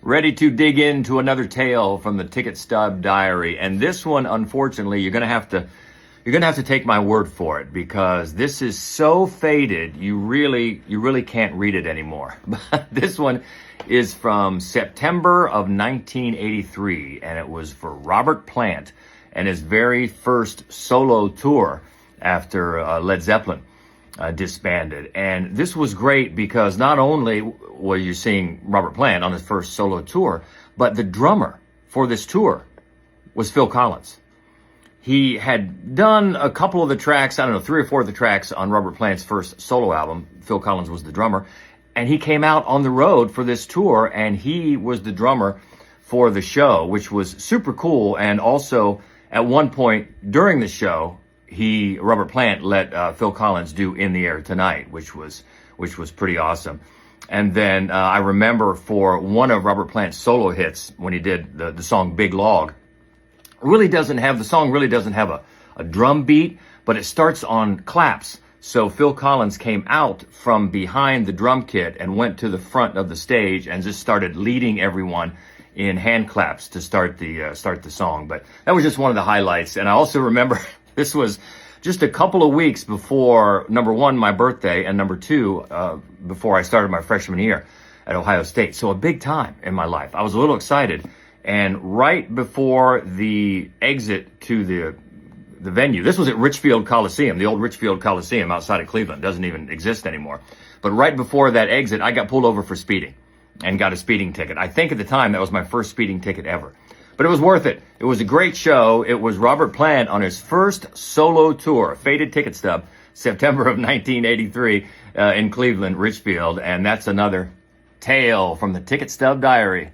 Ready to dig into another tale from the Ticket Stub Diary. And this one, unfortunately, you're gonna have to take my word for it, because this is so faded, you really can't read it anymore. But this one is from September of 1983, and it was for Robert Plant and his very first solo tour after Led Zeppelin disbanded. And this was great because not only were you seeing Robert Plant on his first solo tour, but the drummer for this tour was Phil Collins. He had done a couple of the tracks, 3 or 4 of the tracks on Robert Plant's first solo album. Phil Collins was the drummer, and he came out on the road for this tour, and he was the drummer for the show, which was super cool. And also, at one point during the show, Robert Plant let Phil Collins do "In the Air Tonight," which was pretty awesome. And then I remember for one of Robert Plant's solo hits, when he did the song "Big Log," the song really doesn't have a drum beat, but it starts on claps. So Phil Collins came out from behind the drum kit and went to the front of the stage and just started leading everyone in hand claps to start the song. But that was just one of the highlights. And I also remember this was just a couple of weeks before, number one, my birthday, and number two, before I started my freshman year at Ohio State. So a big time in my life. I was a little excited. And right before the exit to the venue, this was at Richfield Coliseum, the old Richfield Coliseum outside of Cleveland. It doesn't even exist anymore. But right before that exit, I got pulled over for speeding and got a speeding ticket. I think at the time that was my first speeding ticket ever. But it was worth it. It was a great show. It was Robert Plant on his first solo tour, Faded Ticket Stub, September of 1983 in Cleveland, Richfield. And that's another tale from the Ticket Stub Diary.